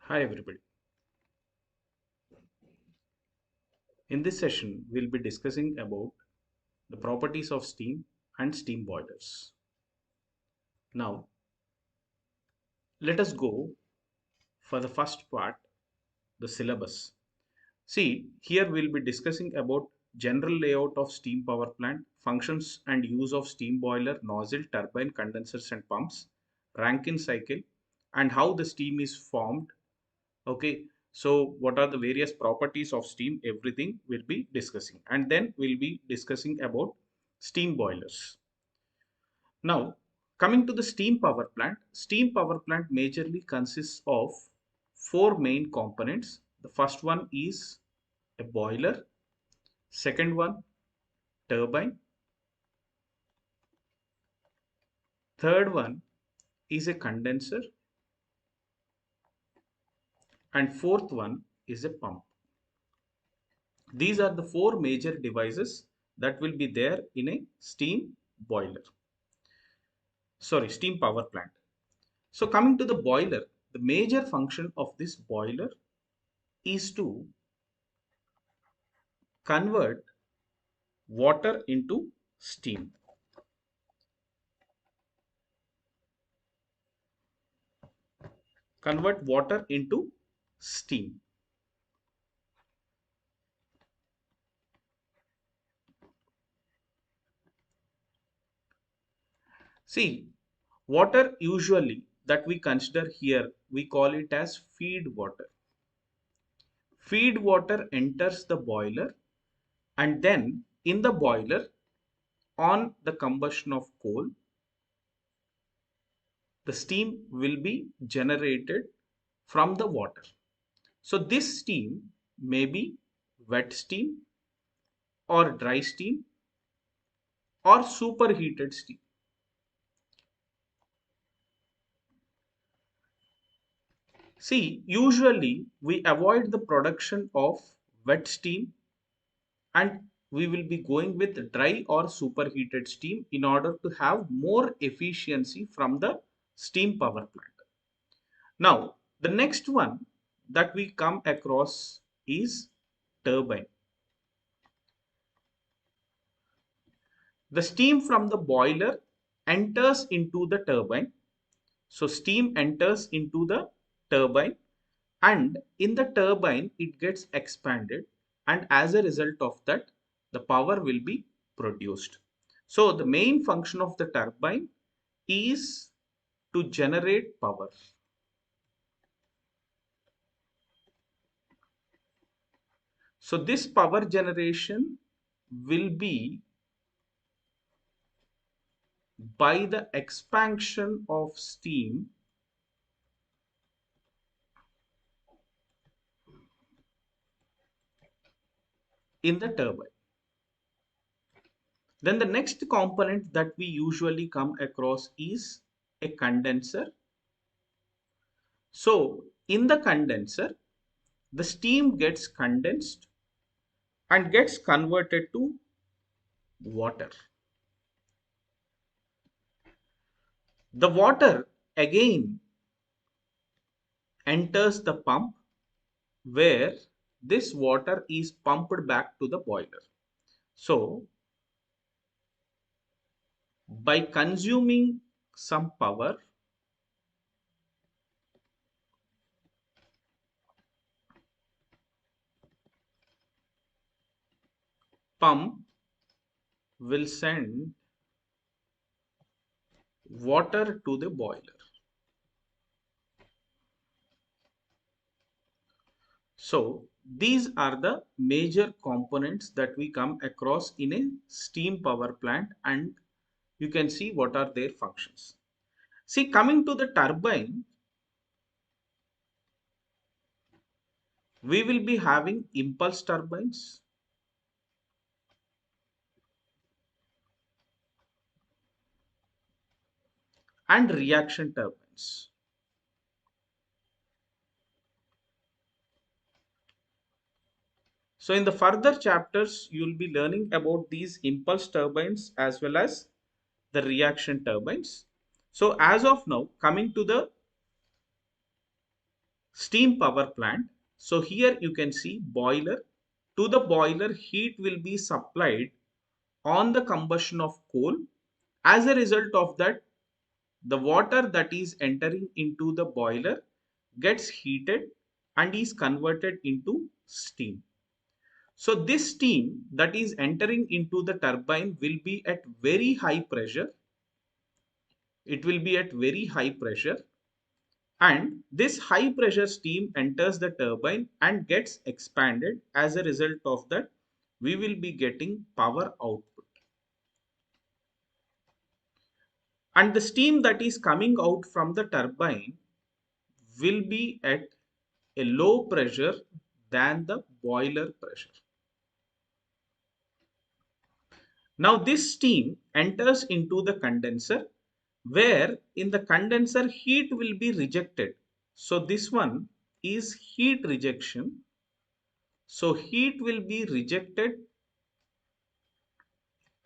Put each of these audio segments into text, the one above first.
Hi everybody. In this session, we'll be discussing about the properties of steam and steam boilers. Now, let us go for the first part, the syllabus. See, here we'll be discussing about general layout of steam power plant, functions and use of steam boiler, nozzle, turbine, condensers and pumps, Rankine cycle, and how the steam is formed. Okay, so what are the various properties of steam? Everything we'll be discussing, and then we'll be discussing about steam boilers. Now, coming to the steam power plant majorly consists of four main components. The first one is a boiler, second one turbine, third one is a condenser, and fourth one is a pump. These are the four major devices that will be there in a steam power plant. So coming to the boiler, the major function of this boiler is to convert water into steam. Convert water into steam. See, water usually that we consider here, we call it as feed water. Feed water enters the boiler, and then in the boiler, on the combustion of coal, the steam will be generated from the water. So this steam may be wet steam or dry steam or superheated steam. See, usually we avoid the production of wet steam, and we will be going with dry or superheated steam in order to have more efficiency from the steam power plant. Now, the next one that we come across is turbine. The steam from the boiler enters into the turbine. So steam enters into the turbine, and in the turbine it gets expanded, and as a result of that the power will be produced. So the main function of the turbine is to generate power. So this power generation will be by the expansion of steam in the turbine. Then the next component that we usually come across is a condenser. So in the condenser, the steam gets condensed and gets converted to water. The water again enters the pump, where this water is pumped back to the boiler. So by consuming some power, pump will send water to the boiler. So these are the major components that we come across in a steam power plant, and you can see what are their functions. See, coming to the turbine, we will be having impulse turbines, and reaction turbines. So in the further chapters, you will be learning about these impulse turbines as well as the reaction turbines. So as of now, coming to the steam power plant. So here you can see boiler. To the boiler, heat will be supplied on the combustion of coal. As a result of that, the water that is entering into the boiler gets heated and is converted into steam. So this steam that is entering into the turbine will be at very high pressure. It will be at very high pressure, and this high pressure steam enters the turbine and gets expanded. As a result of that, we will be getting power output. And the steam that is coming out from the turbine will be at a low pressure than the boiler pressure. Now this steam enters into the condenser, where in the condenser heat will be rejected. So this one is heat rejection. So heat will be rejected.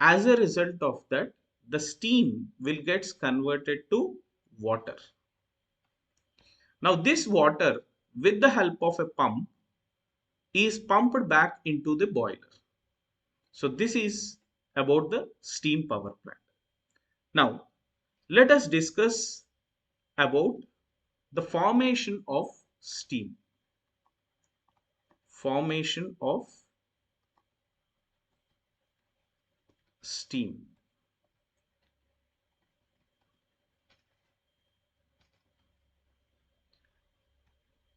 As a result of that, the steam will get converted to water. Now this water, with the help of a pump, is pumped back into the boiler. So this is about the steam power plant. Now let us discuss about the formation of steam. Formation of steam.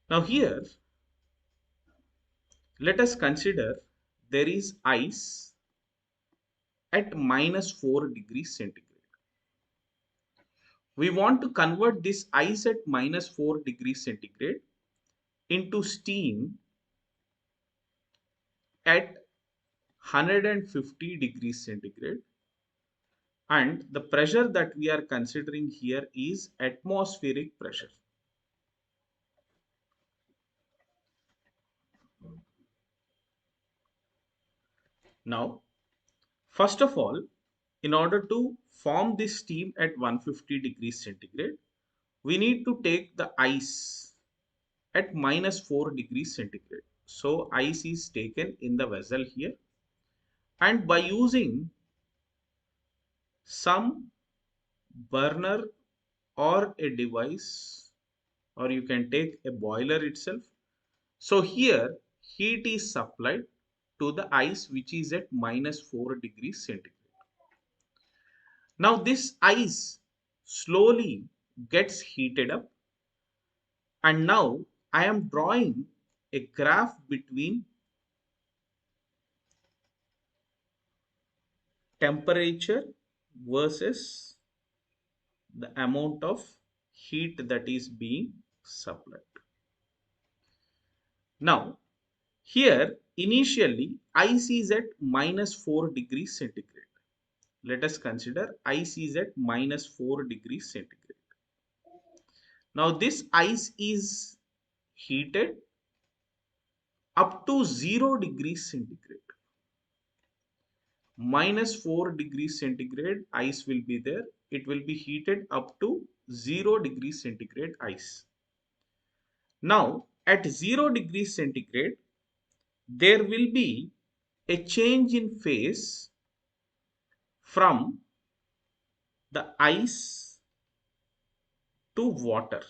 Now here, let us consider there is ice at -4 degrees centigrade. We want to convert this ice at -4 degrees centigrade into steam at 150 degrees centigrade, and the pressure that we are considering here is atmospheric pressure. Now, first of all, in order to form this steam at 150 degrees centigrade, we need to take the ice at -4 degrees centigrade. So ice is taken in the vessel here, and by using some burner or a device, or you can take a boiler itself. So here heat is supplied to the ice which is at -4 degrees centigrade. Now this ice slowly gets heated up, and now I am drawing a graph between temperature versus the amount of heat that is being supplied. Now here initially ice is at -4 degrees centigrade. Let us consider ice is at -4 degrees centigrade. Now this ice is heated up to 0 degrees centigrade. -4 degrees centigrade ice will be there. It will be heated up to 0 degrees centigrade ice. Now at 0 degrees centigrade, there will be a change in phase from the ice to water.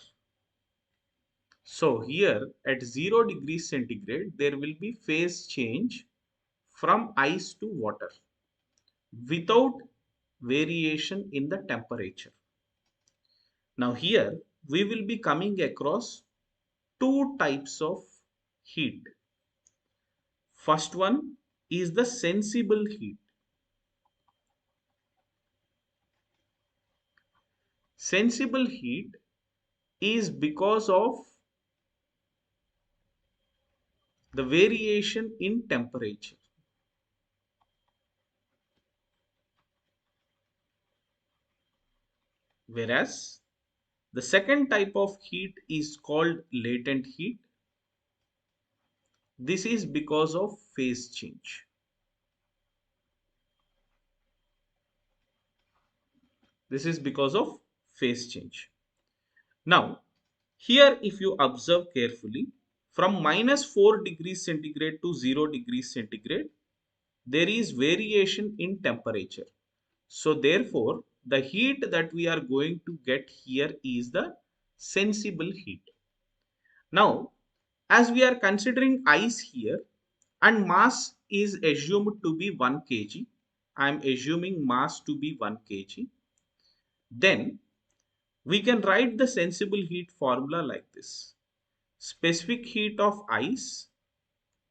So here at 0 degrees centigrade, there will be phase change from ice to water without variation in the temperature. Now here we will be coming across two types of heat. First one is the sensible heat. Sensible heat is because of the variation in temperature. Whereas the second type of heat is called latent heat. This is because of phase change. This is because of phase change. Now, Here, if you observe carefully, from minus 4 degrees centigrade to 0 degrees centigrade, there is variation in temperature. So therefore, the heat that we are going to get here is the sensible heat. Now, as we are considering ice here and mass is assumed to be 1 kg, I am assuming mass to be 1 kg, then we can write the sensible heat formula like this. Specific heat of ice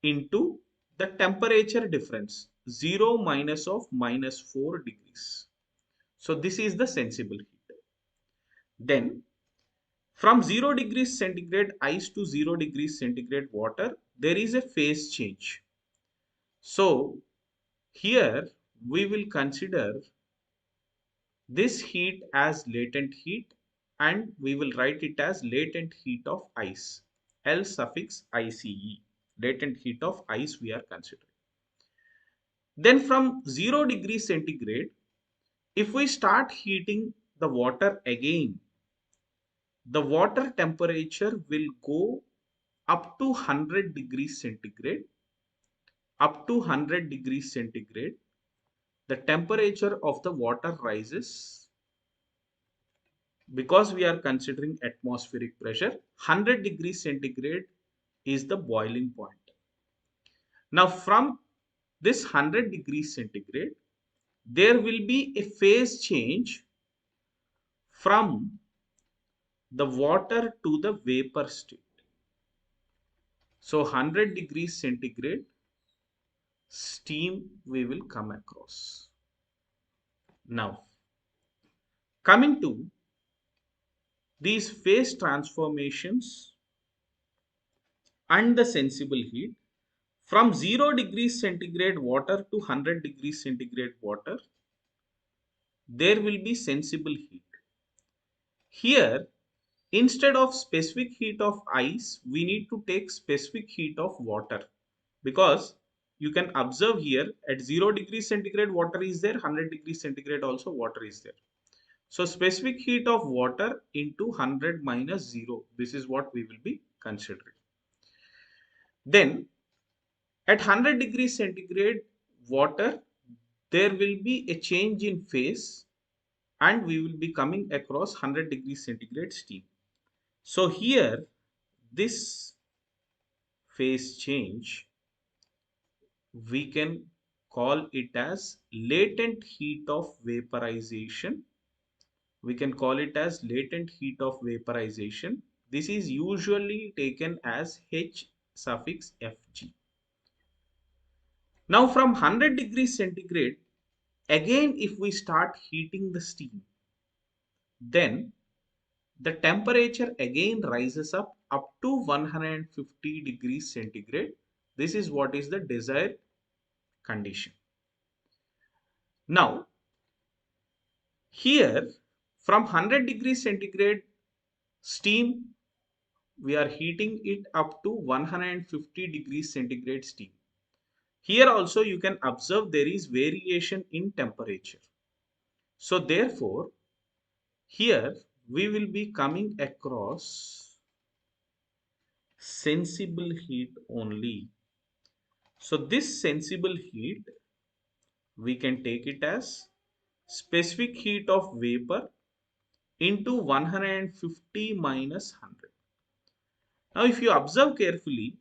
into the temperature difference 0 minus of minus 4 degrees. So this is the sensible heat. Then from 0 degrees centigrade ice to 0 degrees centigrade water, there is a phase change. So here we will consider this heat as latent heat and we will write it as latent heat of ice, L suffix ICE, latent heat of ice we are considering. Then from 0 degrees centigrade, if we start heating the water again, the water temperature will go up to 100 degrees centigrade. Up to 100 degrees centigrade, the temperature of the water rises because we are considering atmospheric pressure. 100 degrees centigrade is the boiling point. Now from this 100 degrees centigrade, there will be a phase change from the water to the vapor state. So 100 degrees centigrade steam we will come across. Now coming to these phase transformations and the sensible heat, from 0 degrees centigrade water to 100 degrees centigrade water, there will be sensible heat. Here, instead of specific heat of ice, we need to take specific heat of water, because you can observe here at 0 degrees centigrade water is there, 100 degrees centigrade also water is there. So specific heat of water into 100 minus 0, this is what we will be considering. Then at 100 degrees centigrade water, there will be a change in phase and we will be coming across 100 degrees centigrade steam. So here, this phase change, we can call it as latent heat of vaporization. We can call it as latent heat of vaporization. This is usually taken as H suffix Fg. Now from 100 degrees centigrade, again if we start heating the steam, then the temperature again rises up to 150 degrees centigrade. This is what is the desired condition. Now here from 100 degrees centigrade steam, we are heating it up to 150 degrees centigrade steam. Here also you can observe there is variation in temperature. So therefore here we will be coming across sensible heat only. So this sensible heat, we can take it as specific heat of vapor into 150 minus 100. Now if you observe carefully,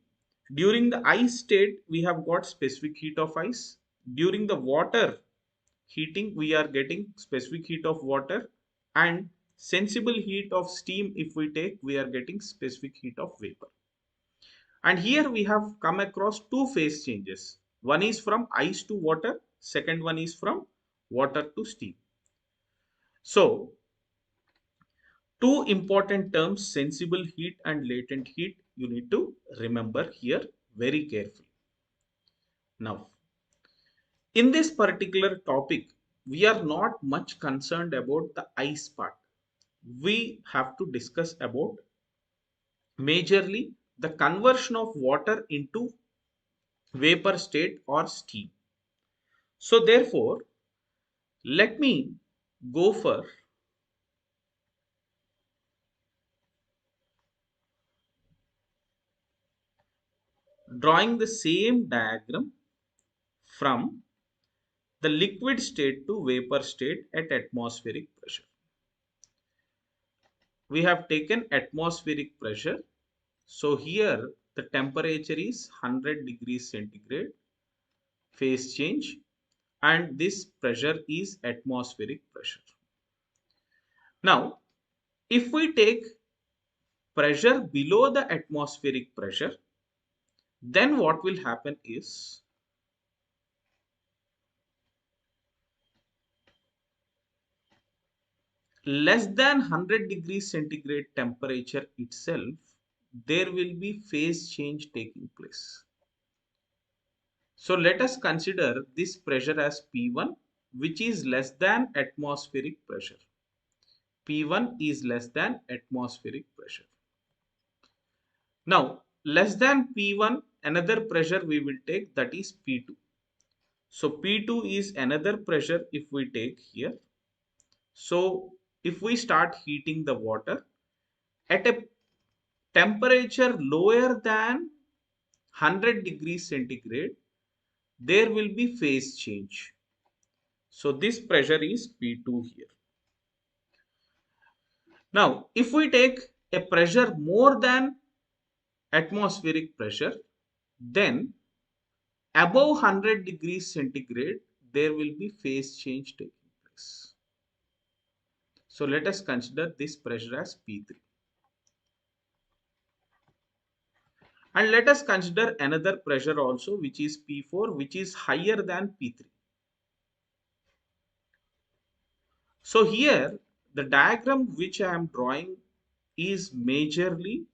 during the ice state we have got specific heat of ice. During the water heating we are getting specific heat of water, and sensible heat of steam if we take, we are getting specific heat of vapor. And here we have come across two phase changes. One is from ice to water, second one is from water to steam. So two important terms, sensible heat and latent heat, you need to remember here very carefully. Now in this particular topic, we are not much concerned about the ice part. We have to discuss about majorly the conversion of water into vapor state or steam. So therefore, let me go for drawing the same diagram from the liquid state to vapor state at atmospheric pressure. We have taken atmospheric pressure. So here the temperature is 100 degrees centigrade, phase change, and this pressure is atmospheric pressure. Now, if we take pressure below the atmospheric pressure, then what will happen is less than 100 degrees centigrade temperature itself, there will be phase change taking place. So let us consider this pressure as P1, which is less than atmospheric pressure. P1 is less than atmospheric pressure. Now, less than P1, another pressure we will take, that is P2. So P2 is another pressure if we take here. So if we start heating the water at a temperature lower than 100 degrees centigrade, there will be phase change. So this pressure is P2 here. Now, if we take a pressure more than atmospheric pressure, then above 100 degrees centigrade, there will be phase change taking place. So let us consider this pressure as P3. And let us consider another pressure also, which is P4, which is higher than P3. So here, the diagram which I am drawing is majorly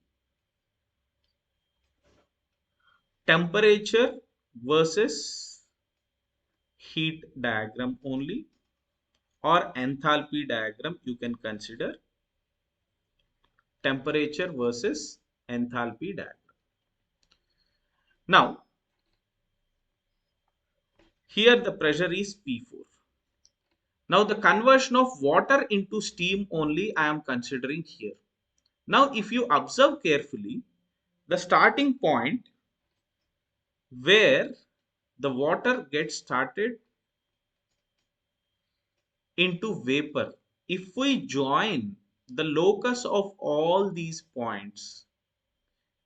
temperature versus heat diagram only, or enthalpy diagram you can consider, temperature versus enthalpy diagram. Now, here the pressure is P4. Now the conversion of water into steam only I am considering here. Now if you observe carefully, the starting point where the water gets started into vapor, if we join the locus of all these points,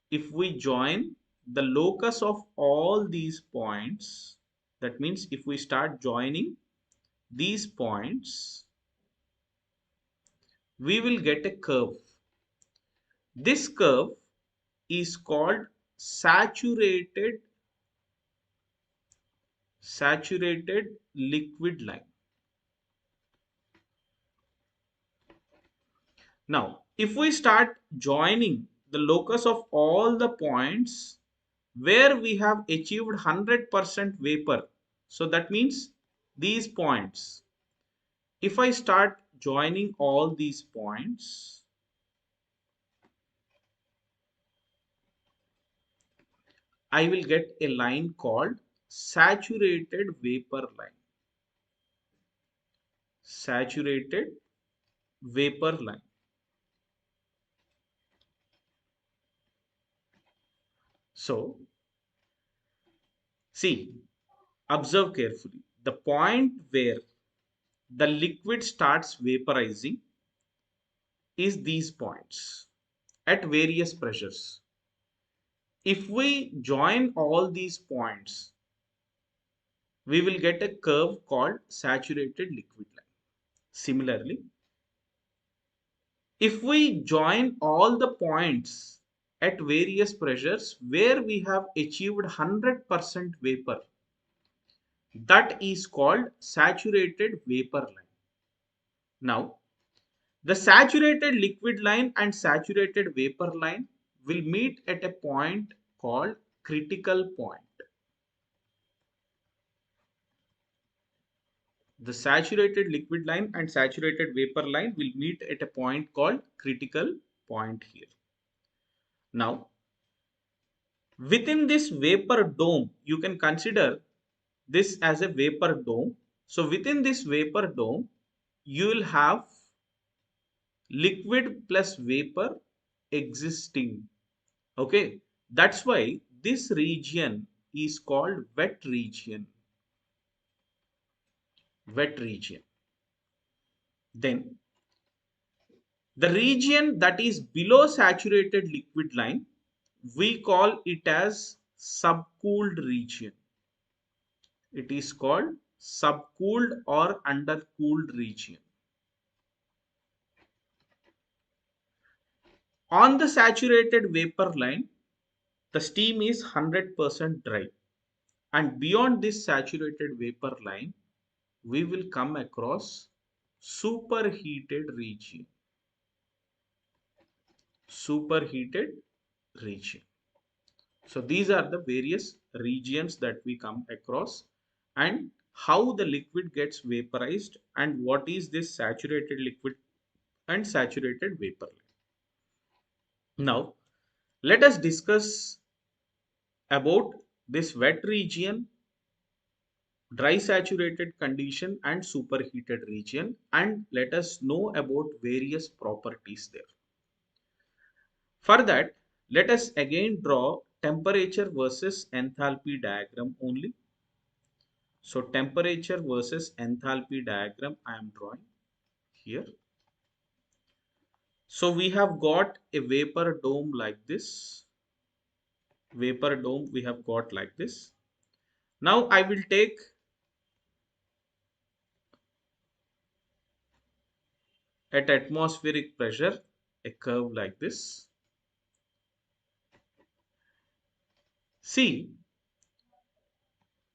if we join the locus of all these points, that means if we start joining these points, we will get a curve. This curve is called saturated liquid line. Now, if we start joining the locus of all the points where we have achieved 100% vapor, so that means these points, if I start joining all these points, I will get a line called saturated vapor line. Saturated vapor line. So, see, observe carefully. The point where the liquid starts vaporizing is these points at various pressures. If we join all these points, we will get a curve called saturated liquid line. Similarly, if we join all the points at various pressures where we have achieved 100% vapor, that is called saturated vapor line. Now, the saturated liquid line and saturated vapor line will meet at a point called critical point. The saturated liquid line and saturated vapor line will meet at a point called critical point here. Now, within this vapor dome, you can consider this as a vapor dome. So within this vapor dome, you will have liquid plus vapor existing. Okay, that's why this region is called wet region. Wet region. Then the region that is below saturated liquid line, we call it as subcooled region. It is called subcooled or undercooled region. On the saturated vapor line, the steam is 100% dry. And beyond this saturated vapor line, we will come across superheated region. Superheated region. So these are the various regions that we come across and how the liquid gets vaporized and what is this saturated liquid and saturated vapor. Now, let us discuss about this wet region, dry saturated condition and superheated region, and let us know about various properties there. For that, let us again draw temperature versus enthalpy diagram only. So temperature versus enthalpy diagram I am drawing here. So we have got a vapor dome like this. Vapor dome we have got like this. Now I will take at atmospheric pressure a curve like this. See,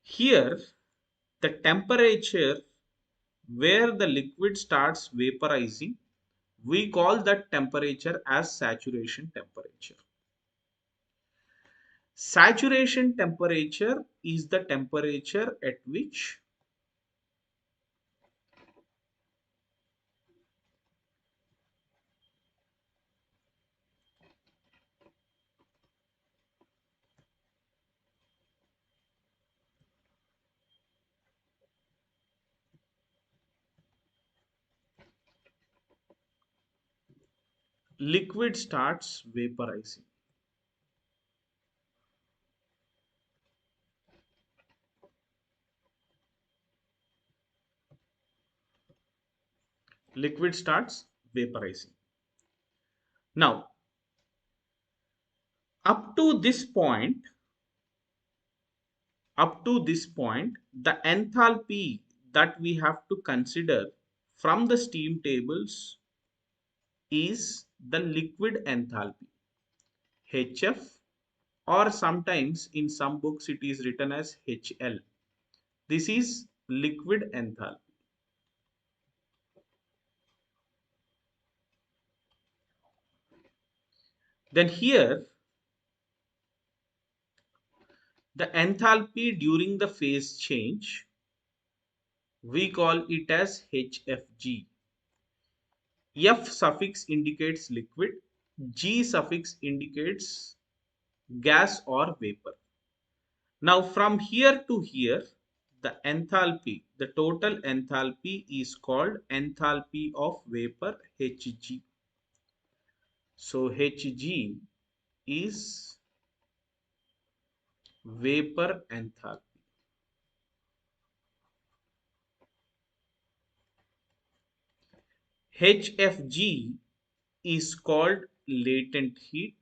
here the temperature where the liquid starts vaporizing, we call that temperature as saturation temperature. Saturation temperature is the temperature at which liquid starts vaporizing. Liquid starts vaporizing. Now, up to this point, the enthalpy that we have to consider from the steam tables is the liquid enthalpy, HF, or sometimes in some books it is written as HL. This is liquid enthalpy. Then here, the enthalpy during the phase change, we call it as HFG. F suffix indicates liquid, G suffix indicates gas or vapor. Now from here to here, the enthalpy, the total enthalpy is called enthalpy of vapor, Hg. So Hg is vapor enthalpy. HFG is called latent heat,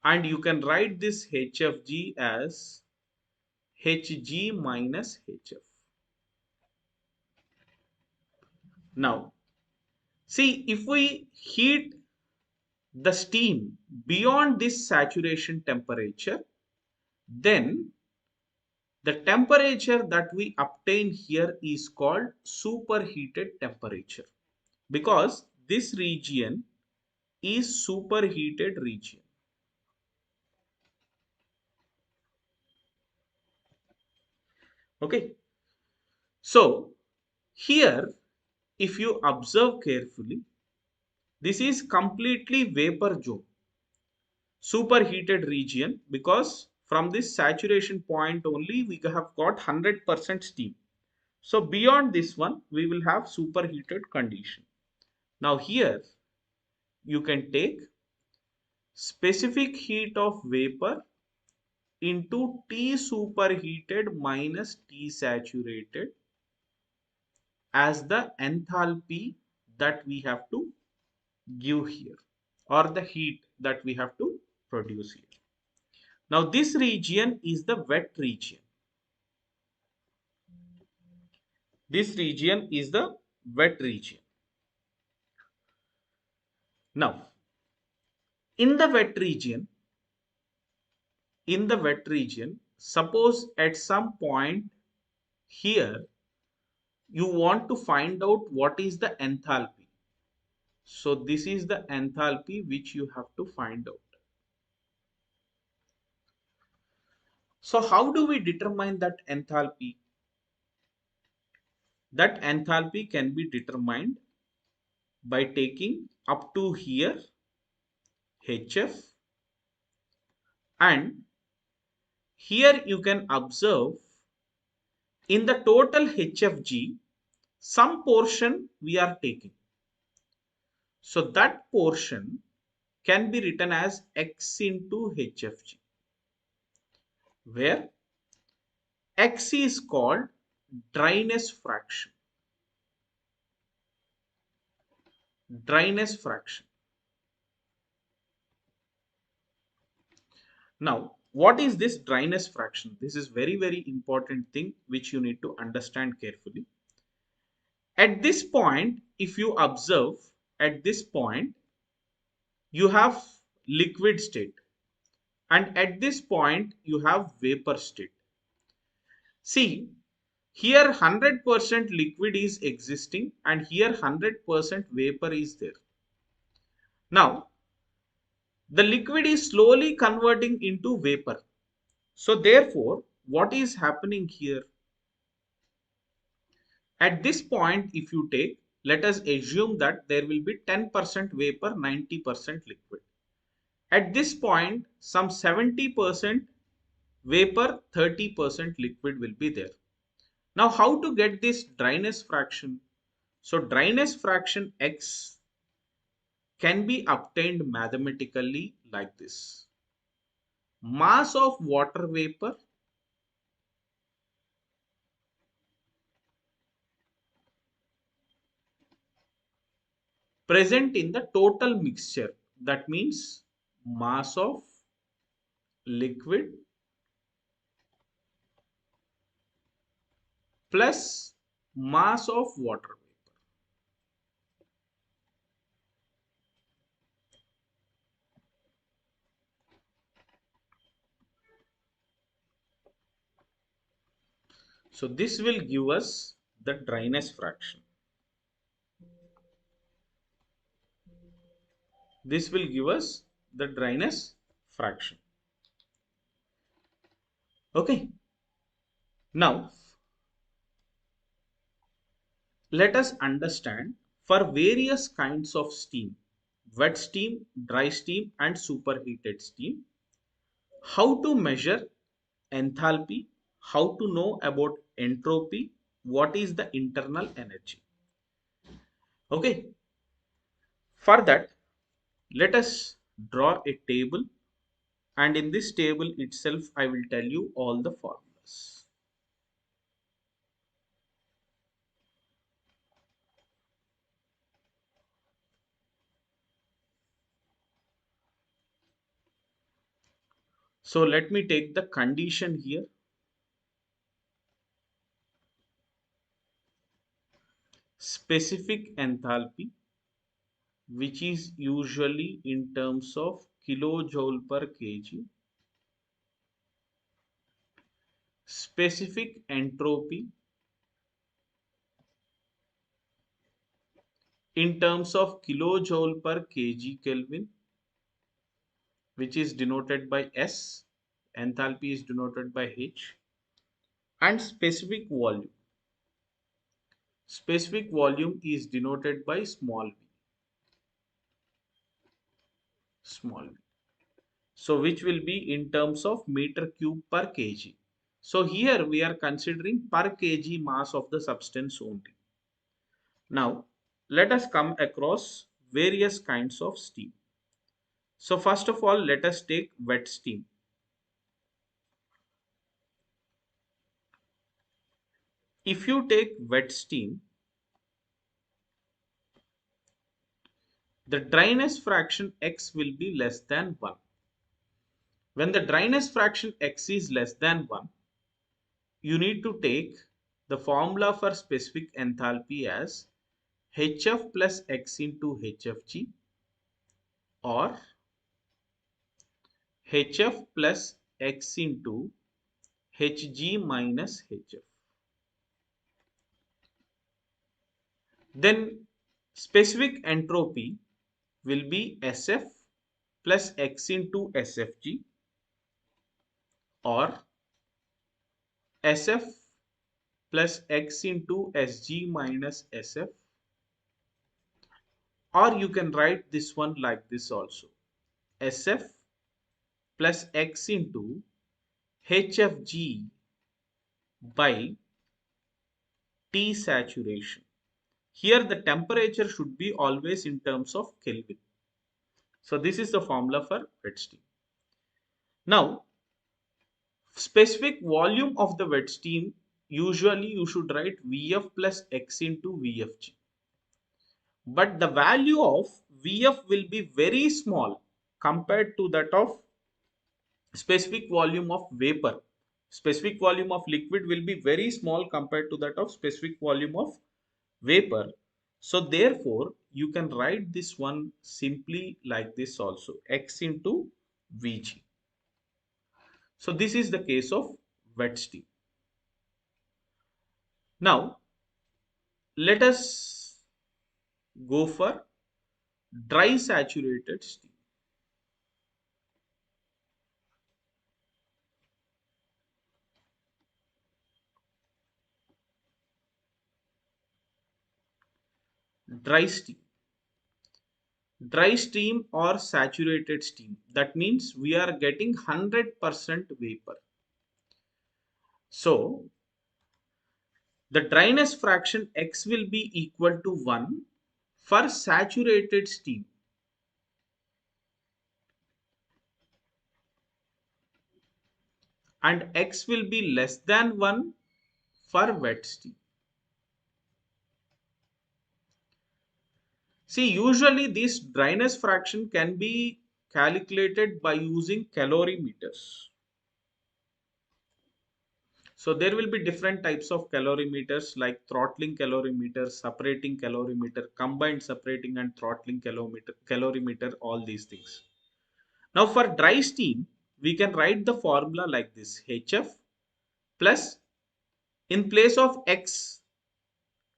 and you can write this HFG as Hg minus Hf. Now, see, if we heat the steam beyond this saturation temperature, then the temperature that we obtain here is called superheated temperature, because this region is superheated region. Okay, so here if you observe carefully, this is completely vapor zone, superheated region, because from this saturation point only we have got 100% steam. So beyond this one we will have superheated condition. Now here you can take specific heat of vapor into T superheated minus T saturated as the enthalpy that we have to give here, or the heat that we have to produce here. Now this region is the wet region. This region is the wet region. Now in the wet region, suppose at some point here you want to find out what is the enthalpy. So this is the enthalpy which you have to find out. So how do we determine that enthalpy? That enthalpy can be determined by taking up to here HF, and here you can observe in the total HFG some portion we are taking. So that portion can be written as X into HFG, where X is called dryness fraction. Dryness fraction. Now, what is this dryness fraction? This is very important thing which you need to understand carefully. At this point, if you observe, at this point, you have liquid state, and at this point, you have vapor state. See, here 100% liquid is existing, and here 100% vapor is there. Now, the liquid is slowly converting into vapor. So therefore, what is happening here? At this point, if you take, let us assume that there will be 10% vapor, 90% liquid. At this point, some 70% vapor, 30% liquid will be there. Now, how to get this dryness fraction? So, dryness fraction X can be obtained mathematically like this. Mass of water vapor present in the total mixture. That means mass of liquid plus mass of water vapor. So this will give us the dryness fraction. This will give us the dryness fraction. Okay. Now, let us understand for various kinds of steam, wet steam, dry steam, and superheated steam, how to measure enthalpy, how to know about entropy, what is the internal energy. Okay. For that, let us draw a table, and in this table itself I will tell you all the formulas. So let me take the condition here. Specific enthalpy, which is usually in terms of kilojoule per kg. Specific entropy in terms of kilojoule per kg Kelvin, which is denoted by S. Enthalpy is denoted by H. And specific volume. Specific volume is denoted by small v. Small v. So which will be in terms of meter cube per kg. So here we are considering per kg mass of the substance only. Now let us come across various kinds of steam. So first of all, let us take wet steam. If you take wet steam, the dryness fraction x will be less than 1. When the dryness fraction x is less than 1, you need to take the formula for specific enthalpy as hf plus x into hfg, or hf plus x into hg minus hf. Then specific entropy will be sf plus x into sfg, or sf plus x into sg minus sf, or you can write this one like this also: sf plus x into hfg by T saturation. Here the temperature should be always in terms of Kelvin. So this is the formula for wet steam. Now, specific volume of the wet steam, usually you should write Vf plus x into Vfg. But the value of Vf will be very small compared to that of specific volume of vapor. Specific volume of liquid will be very small compared to that of specific volume of vapor. So therefore, you can write this one simply like this also: x into Vg. So this is the case of wet steam. Now, let us go for dry saturated steam. Dry steam. Dry steam or saturated steam. That means we are getting 100% vapor. So, the dryness fraction x will be equal to 1 for saturated steam, and x will be less than 1 for wet steam. See, usually this dryness fraction can be calculated by using calorimeters. So there will be different types of calorimeters like throttling calorimeter, separating calorimeter, combined separating and throttling calorimeter, all these things. Now for dry steam, we can write the formula like this: HF plus, in place of X,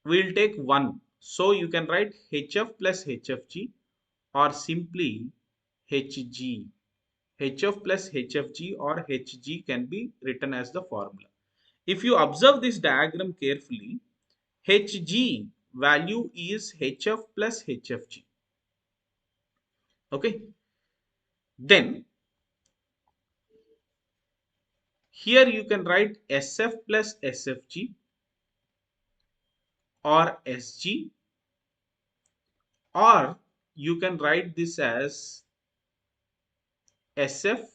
we'll take 1. So you can write HF plus HFG, or simply Hg. HF plus HFG or Hg can be written as the formula. If you observe this diagram carefully, Hg value is HF plus HFG. Okay. Then here you can write SF plus SFG or SG, or you can write this as SF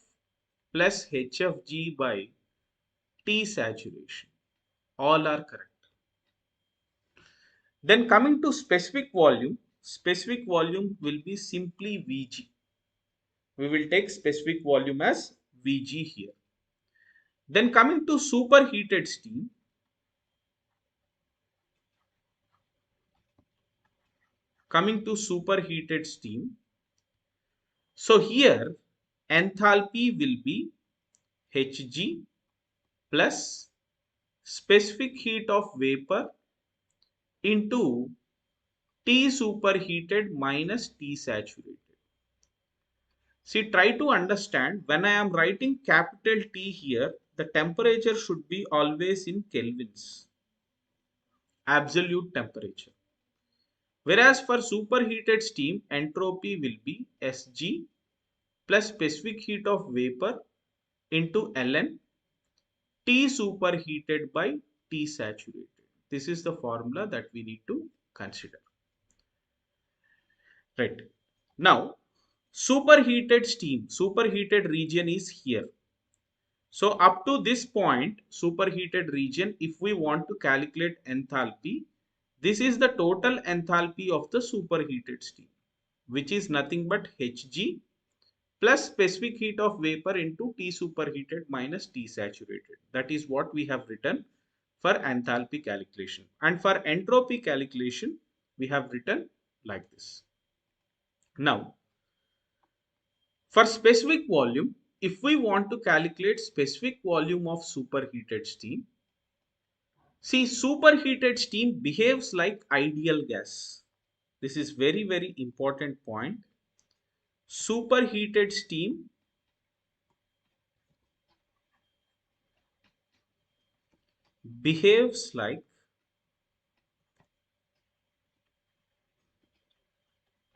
plus HFG by T saturation. All are correct. Then coming to specific volume will be simply Vg. We will take specific volume as Vg here. Then coming to superheated steam, so here enthalpy will be Hg plus specific heat of vapor into T superheated minus T saturated. See, try to understand, when I am writing capital T here, the temperature should be always in kelvins, absolute temperature. Whereas for superheated steam, entropy will be Sg plus specific heat of vapor into ln T superheated by T saturated. This is the formula that we need to consider. Right. Now, Superheated steam, superheated region is here. So up to this point, superheated region, if we want to calculate enthalpy, this is the total enthalpy of the superheated steam, which is nothing but Hg plus specific heat of vapor into T superheated minus T saturated. That is what we have written for enthalpy calculation. And for entropy calculation, we have written like this. Now, for specific volume, if we want to calculate specific volume of superheated steam, see, superheated steam behaves like ideal gas. This is very, very important point. Superheated steam behaves like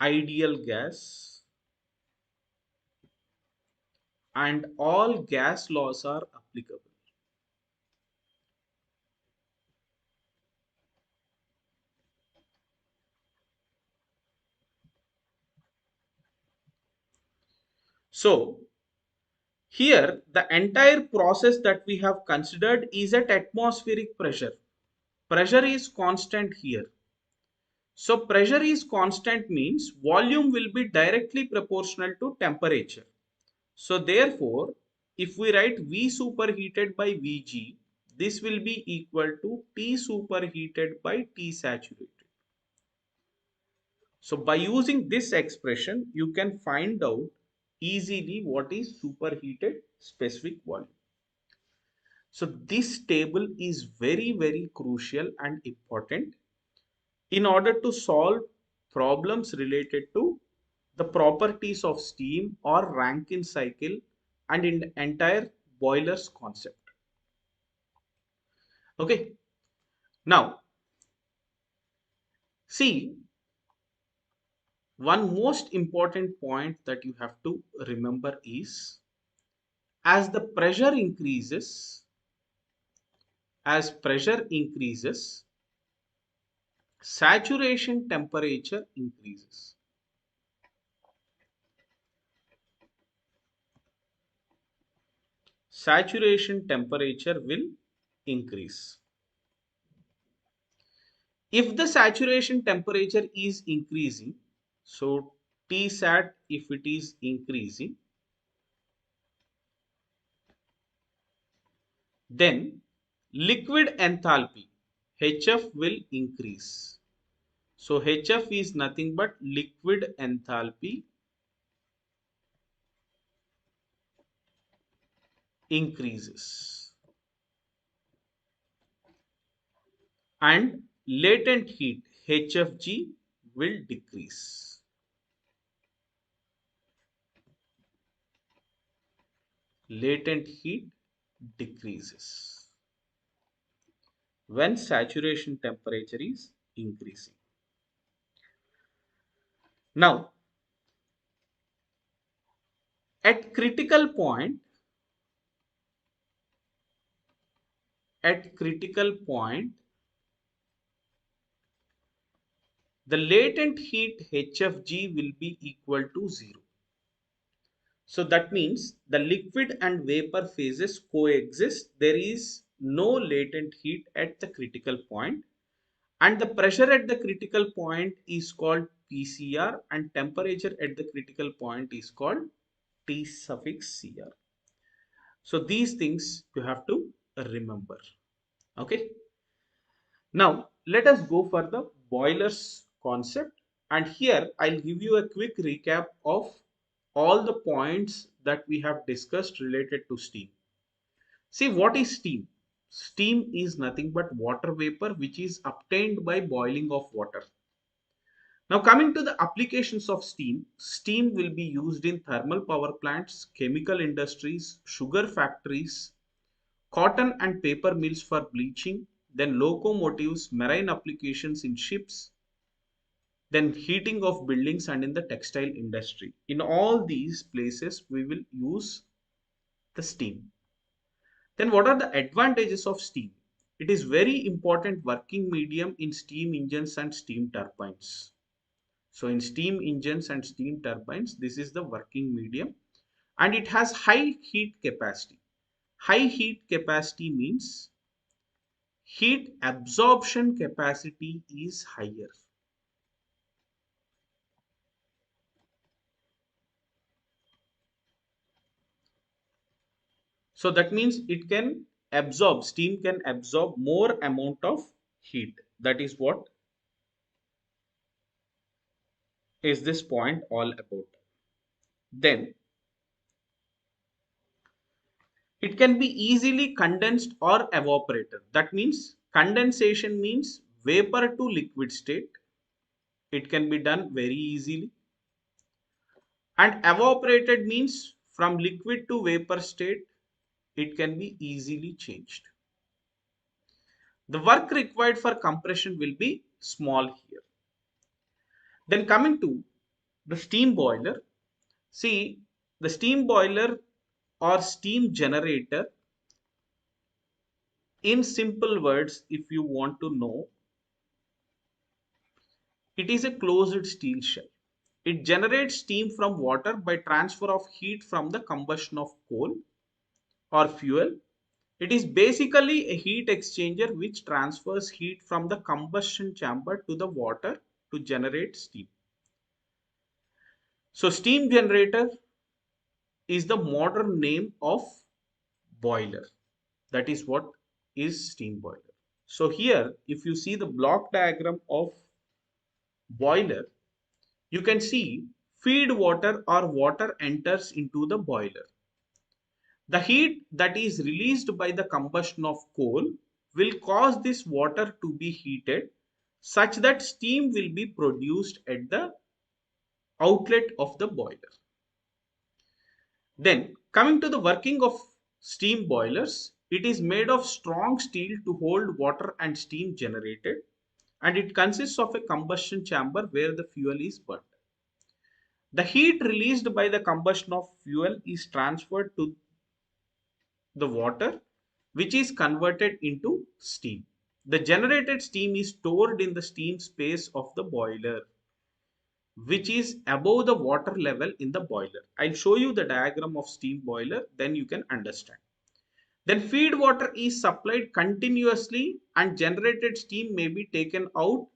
ideal gas and all gas laws are applicable. So, here the entire process that we have considered is at atmospheric pressure. Pressure is constant here. So pressure is constant means volume will be directly proportional to temperature. So therefore, if we write V superheated by Vg, this will be equal to T superheated by T saturated. So by using this expression, you can find out easily what is superheated specific volume. So this table is very, very crucial and important in order to solve problems related to the properties of steam or Rankine cycle and in the entire boilers concept. Okay. Now, see, one most important point that you have to remember is as the pressure increases, as pressure increases, saturation temperature increases. Saturation temperature will increase. If the saturation temperature is increasing, so Tsat if it is increasing, then liquid enthalpy HF will increase. So HF is nothing but liquid enthalpy increases and latent heat HFG will decrease. Latent heat decreases when saturation temperature is increasing. Now, at critical point, at critical point, the latent heat HFG will be equal to 0. So that means the liquid and vapor phases coexist. There is no latent heat at the critical point, and the pressure at the critical point is called PCR and temperature at the critical point is called T suffix Cr. So these things you have to remember. Okay. Now let us go for the boilers concept, and here I'll give you a quick recap of all the points that we have discussed related to steam. See, what is steam? Steam is nothing but water vapor which is obtained by boiling of water. Now coming to the applications of steam, steam will be used in thermal power plants, chemical industries, sugar factories, cotton and paper mills for bleaching, then locomotives, marine applications in ships, then heating of buildings and in the textile industry. In all these places, we will use the steam. Then what are the advantages of steam? It is very important working medium in steam engines and steam turbines. So in steam engines and steam turbines, this is the working medium, and it has high heat capacity. High heat capacity means heat absorption capacity is higher. So that means steam can absorb more amount of heat. That is what is this point all about. Then it can be easily condensed or evaporated. That means condensation means vapor to liquid state. It can be done very easily. And evaporated means from liquid to vapor state, it can be easily changed. The work required for compression will be small here. Then coming to the steam boiler. See, the steam boiler or steam generator, in simple words, if you want to know, it is a closed steel shell. It generates steam from water by transfer of heat from the combustion of coal or fuel. It is basically a heat exchanger which transfers heat from the combustion chamber to the water to generate steam. So steam generator is the modern name of boiler. That is what is steam boiler. So here, if you see the block diagram of boiler, you can see feed water or water enters into the boiler. The heat that is released by the combustion of coal will cause this water to be heated such that steam will be produced at the outlet of the boiler. Then coming to the working of steam boilers, it is made of strong steel to hold water and steam generated, and it consists of a combustion chamber where the fuel is burnt. The heat released by the combustion of fuel is transferred to the water, which is converted into steam. The generated steam is stored in the steam space of the boiler, which is above the water level in the boiler. I'll show you the diagram of steam boiler, then you can understand. Then feed water is supplied continuously and generated steam may be taken out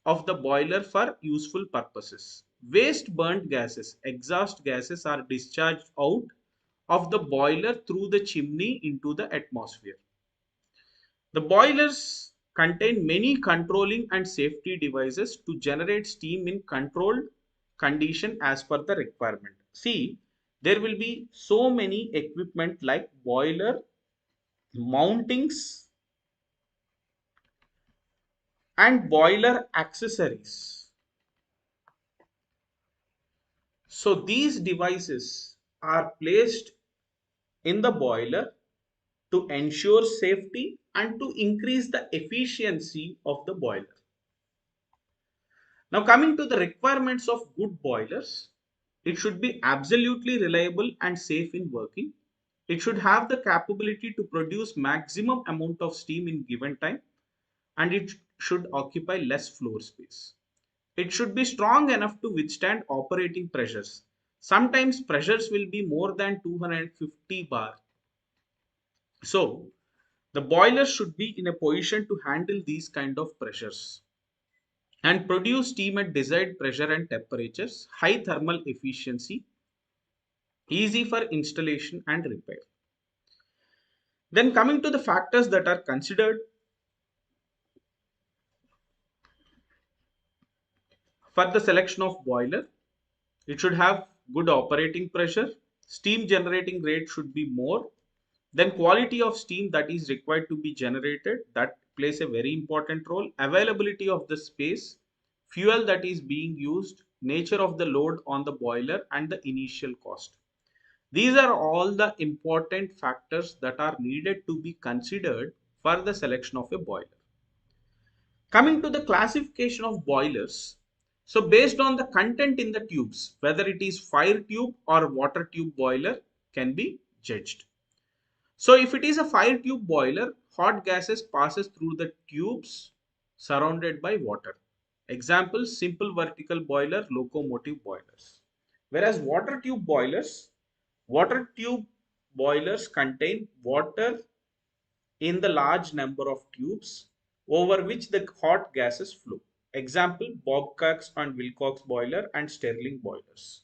of the boiler for useful purposes. Waste burnt gases, exhaust gases are discharged out of the boiler through the chimney into the atmosphere. The boilers contain many controlling and safety devices to generate steam in controlled condition as per the requirement. See, there will be so many equipment like boiler mountings and boiler accessories. So these devices are placed in the boiler to ensure safety and to increase the efficiency of the boiler. Now coming to the requirements of good boilers, it should be absolutely reliable and safe in working. It should have the capability to produce maximum amount of steam in given time, and it should occupy less floor space. It should be strong enough to withstand operating pressures. Sometimes pressures will be more than 250 bar. So the boiler should be in a position to handle these kind of pressures and produce steam at desired pressure and temperatures, high thermal efficiency, easy for installation and repair. Then coming to the factors that are considered for the selection of boiler, it should have good operating pressure, steam generating rate should be more, then quality of steam that is required to be generated, that plays a very important role, availability of the space, fuel that is being used, nature of the load on the boiler, and the initial cost. These are all the important factors that are needed to be considered for the selection of a boiler. Coming to the classification of boilers, so based on the content in the tubes, whether it is fire tube or water tube boiler can be judged. So if it is a fire tube boiler, hot gases passes through the tubes surrounded by water. Example, simple vertical boiler, locomotive boilers. Whereas water tube boilers contain water in the large number of tubes over which the hot gases flow. Example, Babcock's and Wilcox boiler and Stirling boilers.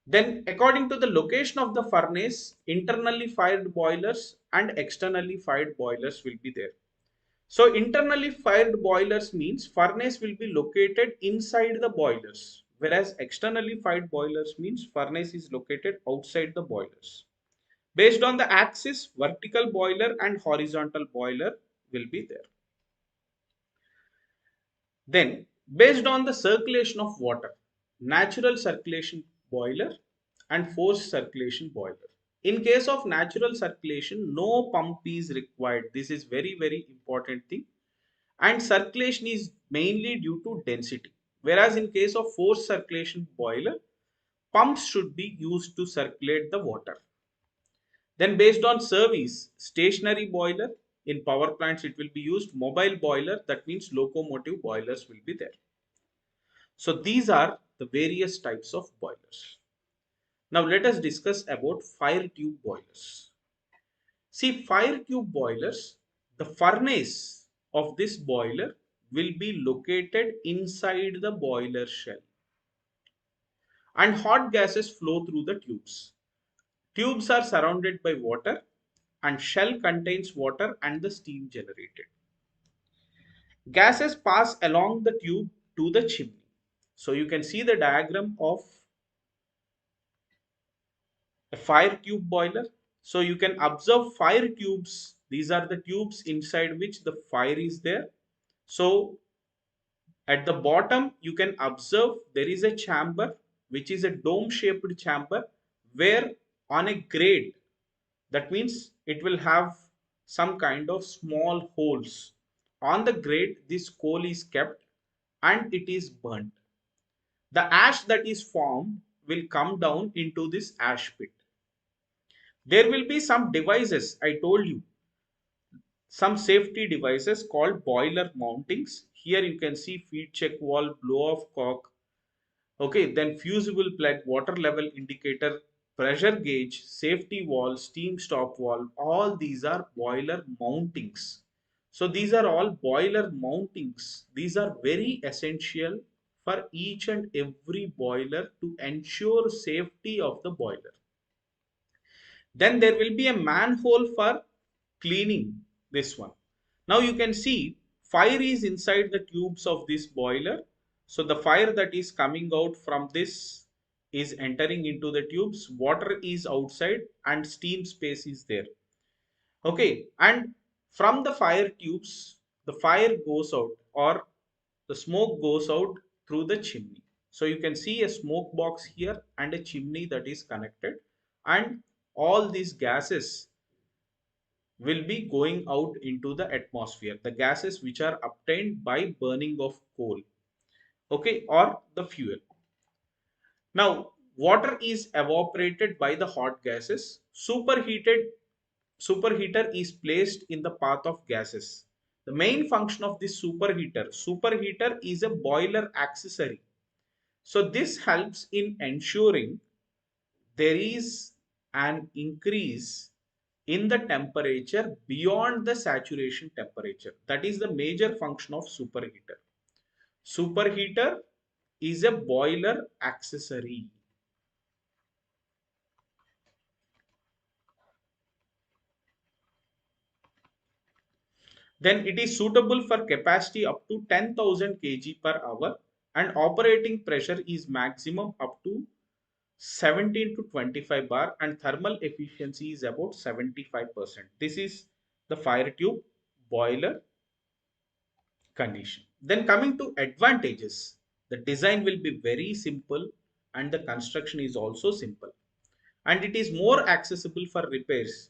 Then, according to the location of the furnace, internally fired boilers and externally fired boilers will be there. So, internally fired boilers means furnace will be located inside the boilers, whereas externally fired boilers means furnace is located outside the boilers. Based on the axis, vertical boiler and horizontal boiler will be there. Then, based on the circulation of water, natural circulation boiler and forced circulation boiler. In case of natural circulation, no pump is required. This is very important thing. And circulation is mainly due to density. Whereas in case of forced circulation boiler, pumps should be used to circulate the water. Then based on service, stationary boiler, in power plants it will be used, mobile boiler, that means locomotive boilers will be there. So these are the various types of boilers. Now let us discuss about fire tube boilers. See, fire tube boilers, the furnace of this boiler will be located inside the boiler shell and hot gases flow through the tubes. Tubes are surrounded by water and shell contains water and the steam generated. Gases pass along the tube to the chimney. So you can see the diagram of a fire tube boiler. So you can observe fire tubes. These are the tubes inside which the fire is there. So at the bottom, you can observe there is a chamber which is a dome shaped chamber where on a grate, that means it will have some kind of small holes. On the grate, this coal is kept and it is burnt. The ash that is formed will come down into this ash pit. There will be some devices, I told you, some safety devices called boiler mountings. Here you can see feed check valve, blow off cock. Okay, then fusible plug, water level indicator, pressure gauge, safety valve, steam stop valve. All these are boiler mountings. So these are all boiler mountings. These are very essential for each and every boiler to ensure safety of the boiler. Then there will be a manhole for cleaning this one. Now you can see fire is inside the tubes of this boiler. So the fire that is coming out from this is entering into the tubes. Water is outside and steam space is there. Okay, and from the fire tubes, the fire goes out or the smoke goes out through the chimney. So you can see a smoke box here and a chimney that is connected, and all these gases will be going out into the atmosphere. The gases which are obtained by burning of coal, okay, or the fuel. Now, water is evaporated by the hot gases. Superheater is placed in the path of gases. The main function of this superheater is a boiler accessory. So this helps in ensuring there is an increase in the temperature beyond the saturation temperature. That is the major function of superheater. Superheater is a boiler accessory. Then it is suitable for capacity up to 10,000 kg per hour and operating pressure is maximum up to 17 to 25 bar and thermal efficiency is about 75%. This is the fire tube boiler condition. Then coming to advantages, the design will be very simple and the construction is also simple, and it is more accessible for repairs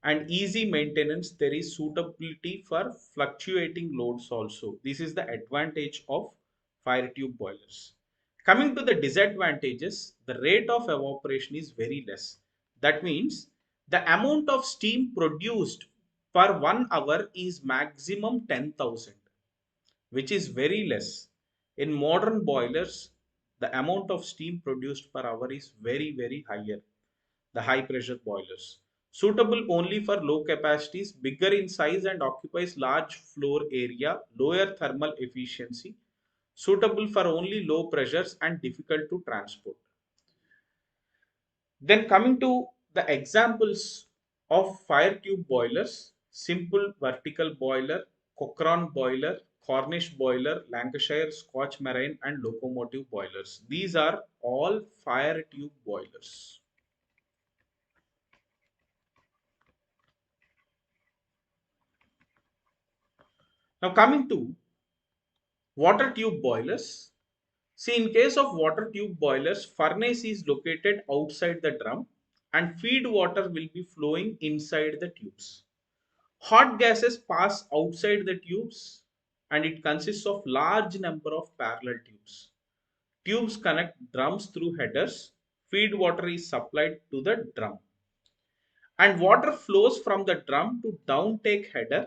and easy maintenance. There is suitability for fluctuating loads also. This is the advantage of fire tube boilers. Coming to the disadvantages, the rate of evaporation is very less. That means the amount of steam produced per 1 hour is maximum 10,000. which is very less. In modern boilers, the amount of steam produced per hour is very higher. The high pressure boilers, suitable only for low capacities, bigger in size and occupies large floor area, lower thermal efficiency, suitable for only low pressures and difficult to transport. Then coming to the examples of fire tube boilers, simple vertical boiler, Cochrane boiler, Cornish boiler, Lancashire, Scotch marine and locomotive boilers. These are all fire tube boilers. Now coming to water tube boilers. See, in case of water tube boilers, furnace is located outside the drum and feed water will be flowing inside the tubes. Hot gases pass outside the tubes and it consists of large number of parallel tubes. Tubes connect drums through headers. Feed water is supplied to the drum. And water flows from the drum to downtake header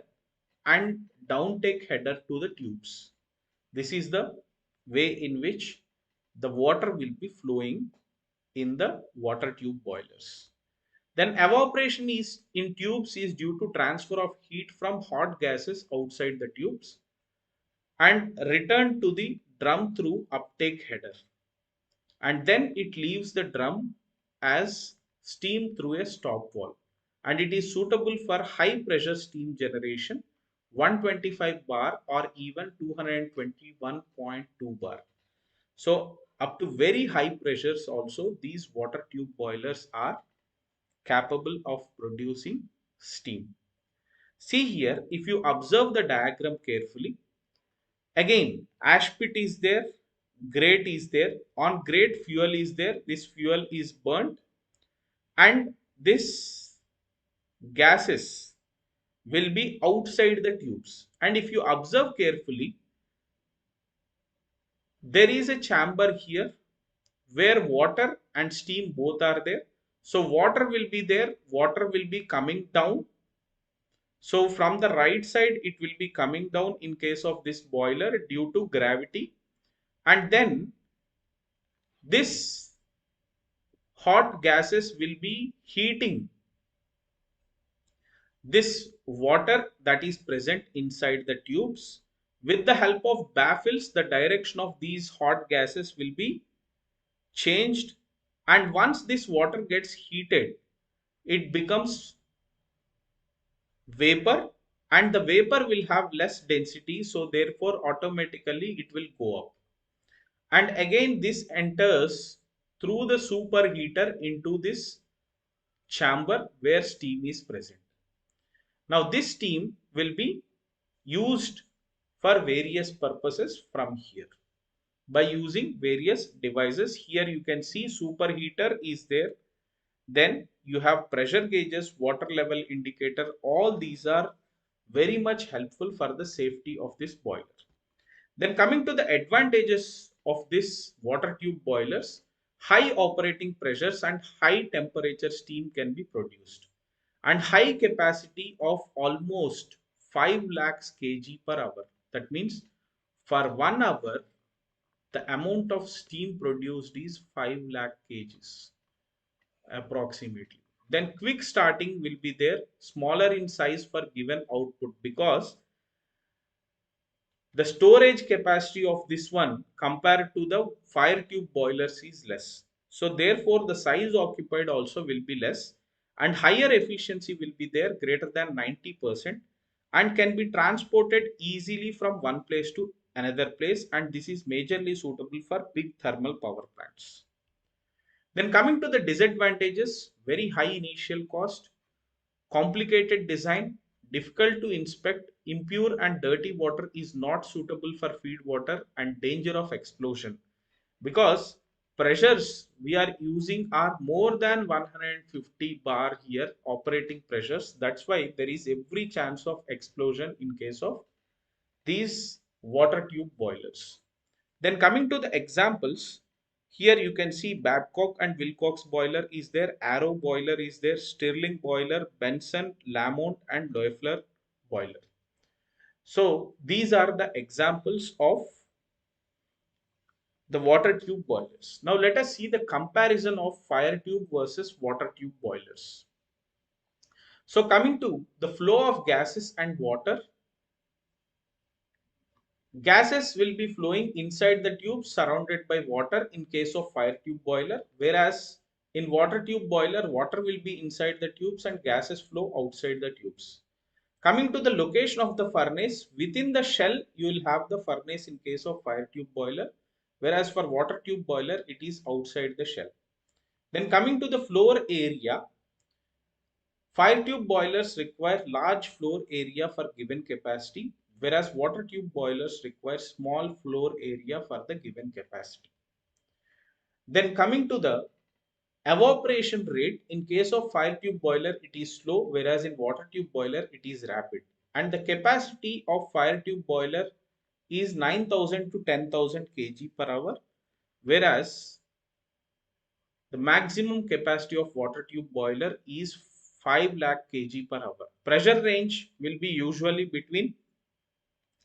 and downtake header to the tubes. This is the way in which the water will be flowing in the water tube boilers. Then evaporation is in tubes is due to transfer of heat from hot gases outside the tubes and return to the drum through uptake header. And then it leaves the drum as steam through a stop valve. And it is suitable for high pressure steam generation 125 bar or even 221.2 bar. So up to very high pressures also these water tube boilers are capable of producing steam. See here, if you observe the diagram carefully, again ash pit is there, grate is there, on grate fuel is there, this fuel is burnt and this gases will be outside the tubes. And if you observe carefully, there is a chamber here where water and steam both are there. So water will be there, water will be coming down. So from the right side, it will be coming down in case of this boiler due to gravity. And then this hot gases will be heating this water that is present inside the tubes. With the help of baffles, the direction of these hot gases will be changed. And once this water gets heated, it becomes vapor and the vapor will have less density. So therefore automatically it will go up. And again this enters through the superheater into this chamber where steam is present. Now this steam will be used for various purposes from here by using various devices. Here you can see superheater is there. Then you have pressure gauges, water level indicator. All these are very much helpful for the safety of this boiler. Then coming to the advantages of this water tube boilers, high operating pressures and high temperature steam can be produced and high capacity of almost 5 lakhs kg per hour. That means for 1 hour, the amount of steam produced is 5 lakh kgs approximately. Then quick starting will be there, smaller in size for given output because the storage capacity of this one compared to the fire tube boilers is less. So therefore the size occupied also will be less and higher efficiency will be there greater than 90% and can be transported easily from one place to another place, and this is majorly suitable for big thermal power plants. Then coming to the disadvantages, very high initial cost, complicated design, difficult to inspect, impure and dirty water is not suitable for feed water and danger of explosion because pressures we are using are more than 150 bar here operating pressures. That's why there is every chance of explosion in case of these water tube boilers. Then coming to the examples, here you can see Babcock and Wilcox boiler is there, Arrow boiler is there, Stirling boiler, Benson, Lamont and Loeffler boiler. So these are the examples of the water tube boilers. Now let us see the comparison of fire tube versus water tube boilers. So coming to the flow of gases and water, gases will be flowing inside the tube surrounded by water in case of fire tube boiler, whereas in water tube boiler, water will be inside the tubes and gases flow outside the tubes. Coming to the location of the furnace, within the shell, you will have the furnace in case of fire tube boiler, whereas for water tube boiler, it is outside the shell. Then coming to the floor area, fire tube boilers require large floor area for given capacity, whereas water tube boilers require small floor area for the given capacity. Then coming to the evaporation rate, in case of fire tube boiler, it is slow, whereas in water tube boiler, it is rapid. And the capacity of fire tube boiler is 9,000 to 10,000 kg per hour, whereas the maximum capacity of water tube boiler is 5 lakh kg per hour. Pressure range will be usually between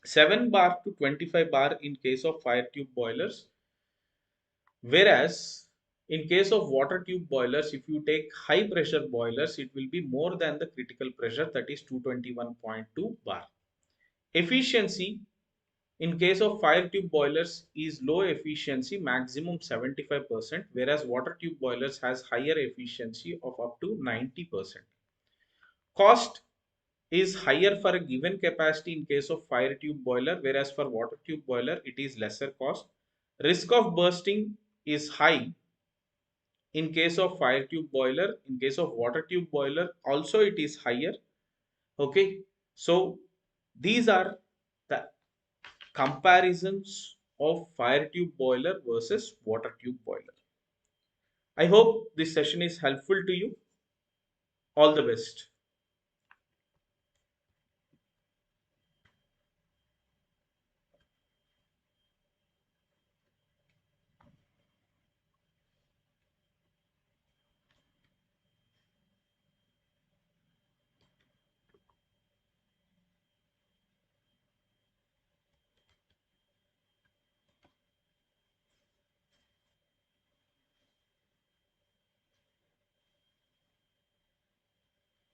7 bar to 25 bar in case of fire tube boilers, whereas in case of water tube boilers, if you take high pressure boilers, it will be more than the critical pressure, that is 221.2 bar. Efficiency in case of fire tube boilers is low efficiency, maximum 75%, whereas water tube boilers has higher efficiency of up to 90%. Cost is higher for a given capacity in case of fire tube boiler, whereas for water tube boiler it is lesser cost. Risk of bursting is high in case of fire tube boiler. In case of water tube boiler also it is higher. Okay, so these are the comparisons of fire tube boiler versus water tube boiler. I hope this session is helpful to you. All the best.